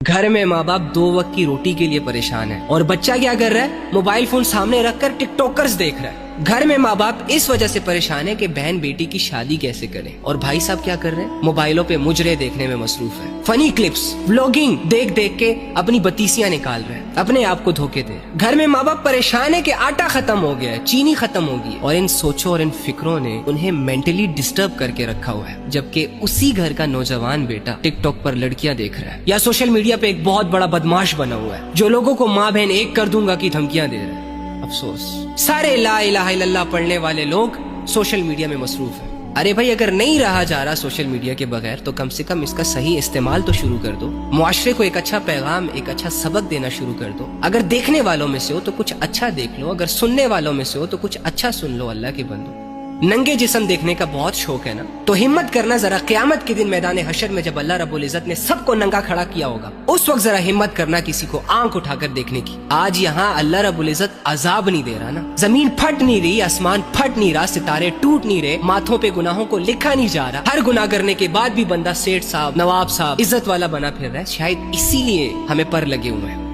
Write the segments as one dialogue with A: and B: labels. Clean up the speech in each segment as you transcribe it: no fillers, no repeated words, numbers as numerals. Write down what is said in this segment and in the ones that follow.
A: घर में माँ बाप 2 वक्त की रोटी के लिए परेशान है और बच्चा क्या कर रहा है, मोबाइल फोन सामने रखकर टिकटॉकर्स देख रहा है। घर में माँ बाप इस वजह से परेशान है कि बहन बेटी की शादी कैसे करें, और भाई साहब क्या कर रहे हैं, मोबाइलों पे मुजरे देखने में मसरूफ है। फनी क्लिप्स व्लॉगिंग देख देख के अपनी बतीसियां निकाल रहे हैं, अपने आप को धोखे दे। घर में माँ बाप परेशान है कि आटा खत्म हो गया है, चीनी खत्म होगी, और इन सोचों और इन फिक्रों ने उन्हें मेंटली डिस्टर्ब करके रखा हुआ है। जबकि उसी घर का नौजवान बेटा टिकटॉक पर लड़कियां देख रहा है या सोशल मीडिया पे एक बहुत बड़ा बदमाश बना हुआ है जो लोगों को माँ बहन एक कर दूंगा की धमकियां दे रहा है। अफसोस, सारे ला इलाहा इल्लल्लाह पढ़ने वाले लोग सोशल मीडिया में मसरूफ है। अरे भाई, अगर नहीं रहा जा रहा सोशल मीडिया के बगैर तो कम से कम इसका सही इस्तेमाल तो शुरू कर दो। मुआशरे को एक अच्छा पैगाम, एक अच्छा सबक देना शुरू कर दो। अगर देखने वालों में से हो तो कुछ अच्छा देख लो, अगर सुनने वालों में से हो तो कुछ अच्छा सुन लो। अल्लाह के बंदो, नंगे जिस्म देखने का बहुत शौक है ना, तो हिम्मत करना जरा क़यामत के दिन मैदान हशर में जब अल्लाह रब्बुल इज्जत ने सबको नंगा खड़ा किया होगा, उस वक्त जरा हिम्मत करना किसी को आंख उठाकर देखने की। आज यहाँ अल्लाह रब्बुल इज्जत अजाब नहीं दे रहा ना, जमीन फट नहीं रही, आसमान फट नहीं रहा, सितारे टूट नहीं रहे, माथों पे गुनाहों को लिखा नहीं जा रहा। हर गुनाह करने के बाद भी बंदा सेठ साहब, नवाब साहब, इज्जत वाला बना फिर रहा है। शायद इसीलिए हमें पर लगे हुए हैं,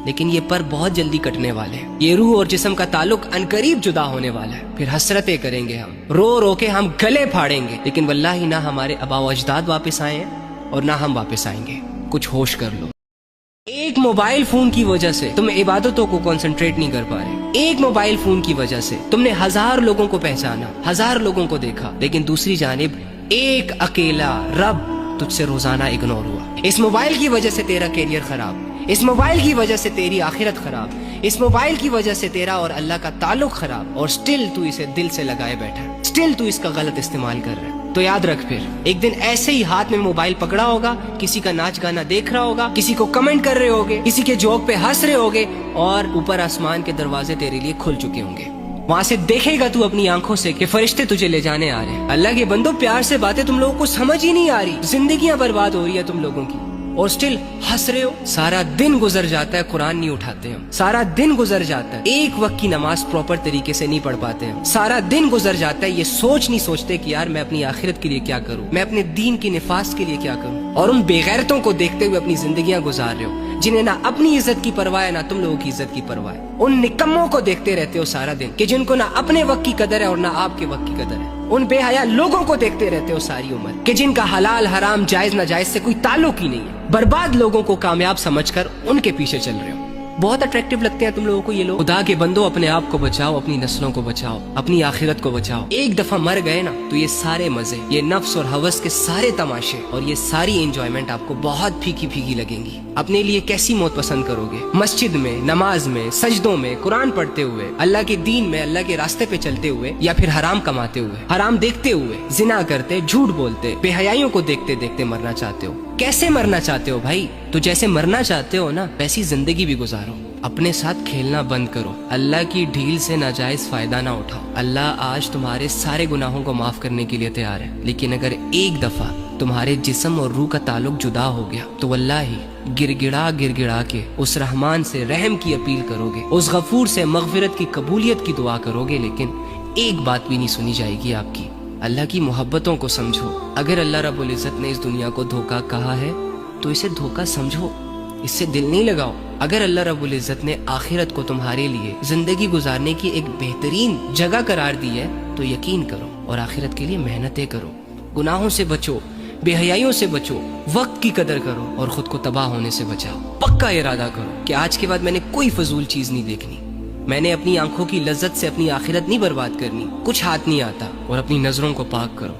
A: लेकिन ये पर बहुत जल्दी कटने वाले हैं। ये रूह और जिस्म का ताल्लुक अनकरीब जुदा होने वाला है। फिर हसरतें करेंगे, हम रो रो के हम गले फाड़ेंगे, लेकिन वल्लाही ना हमारे आबा व अजदाद वापस आए हैं और ना हम वापस आएंगे। कुछ होश कर लो। एक मोबाइल फोन की वजह से तुम इबादतों को कंसंट्रेट नहीं कर पा रहे। एक मोबाइल फोन की वजह से तुमने 1000 लोगों को पहचाना, 1000 लोगों को देखा, लेकिन दूसरी जानिब एक अकेला रब तुझसे रोजाना इग्नोर हुआ। इस मोबाइल की वजह से तेरा कैरियर खराब, इस मोबाइल की वजह से तेरी आखिरत खराब, इस मोबाइल की वजह से तेरा और अल्लाह का ताल्लुक खराब, और स्टिल तू इसे दिल से लगाए बैठा है, स्टिल तू इसका गलत इस्तेमाल कर रहा है। तो याद रख, फिर एक दिन ऐसे ही हाथ में मोबाइल पकड़ा होगा, किसी का नाच गाना देख रहा होगा, किसी को कमेंट कर रहे होगे, किसी के जोक पे हंस रहे होगे, और ऊपर आसमान के दरवाजे तेरे लिए खुल चुके होंगे। वहाँ से देखेगा तू अपनी आंखों से कि फरिश्ते तुझे ले जाने आ रहे हैं। अल्लाह के बंदो, प्यार से बातें तुम लोगों को समझ ही नहीं आ रही, जिंदगियां बर्बाद हो रही है तुम लोगों की, और स्टिल हंस रहे हो। सारा दिन गुजर जाता है, कुरान नहीं उठाते हम, सारा दिन गुजर जाता है, एक वक्त की नमाज प्रॉपर तरीके से नहीं पढ़ पाते हम, सारा दिन गुजर जाता है, ये सोच नहीं सोचते कि यार मैं अपनी आखिरत के लिए क्या करूं, मैं अपने दीन की निफास के लिए क्या करूं, और उन बेगैरतों को देखते हुए अपनी जिंदगियां गुजार रहे हो, जिन्हें ना अपनी इज्जत की परवाह है ना तुम लोगों की इज्जत की परवाह है। उन निकम्मों को देखते रहते हो सारा दिन कि जिनको ना अपने वक्त की कदर है और ना आपके वक्त की कदर है। उन बेहया लोगों को देखते रहते हो सारी उम्र कि जिनका हलाल हराम जायज नाजायज से कोई ताल्लुक ही नहीं है। बर्बाद लोगों को कामयाब समझकर उनके पीछे चल रहे हो। बहुत अट्रैक्टिव लगते हैं तुम लोगों को ये लोग। खुदा के बंदो, अपने आप को बचाओ, अपनी नस्लों को बचाओ, अपनी आखिरत को बचाओ। एक दफा मर गए ना तो ये सारे मजे, ये नफ्स और हवस के सारे तमाशे और ये सारी एंजॉयमेंट आपको बहुत फीकी फीकी लगेंगी। अपने लिए कैसी मौत पसंद करोगे? मस्जिद में, नमाज में, सजदों में, कुरान पढ़ते हुए, अल्लाह के दीन में, अल्लाह के रास्ते पे चलते हुए, या फिर हराम कमाते हुए, हराम देखते हुए, जिना करते, झूठ बोलते, बेहयाइयों को देखते देखते मरना चाहते हो? कैसे मरना चाहते हो भाई? तो जैसे मरना चाहते हो ना, वैसी जिंदगी भी गुजारो। अपने साथ खेलना बंद करो, अल्लाह की ढील से नाजायज फायदा ना उठाओ। अल्लाह आज तुम्हारे सारे गुनाहों को माफ करने के लिए तैयार है, लेकिन अगर एक दफा तुम्हारे जिस्म और रूह का ताल्लुक जुदा हो गया तो वल्लाही गिड़गिड़ा के उस रहमान से रहम की अपील करोगे, उस गफूर से मगफिरत की कबूलियत की दुआ करोगे, लेकिन एक बात भी नहीं सुनी जाएगी आपकी। अल्लाह की मोहब्बतों को समझो। अगर अल्लाह रब्बुल इज्जत ने इस दुनिया को धोखा कहा है तो इसे धोखा समझो, इससे दिल नहीं लगाओ। अगर अल्लाह रब्बुल इज्जत ने आखिरत को तुम्हारे लिए जिंदगी गुजारने की एक बेहतरीन जगह करार दी है तो यकीन करो और आखिरत के लिए मेहनतें करो। गुनाहों से बचो, बेहयाइयों से बचो, वक्त की कदर करो और खुद को तबाह होने से बचाओ। पक्का इरादा करो कि आज के बाद मैंने कोई फजूल चीज नहीं देखनी, मैंने अपनी आंखों की लज्जत से अपनी आखिरत नहीं बर्बाद करनी, कुछ हाथ नहीं आता, और अपनी नजरों को पाक करो।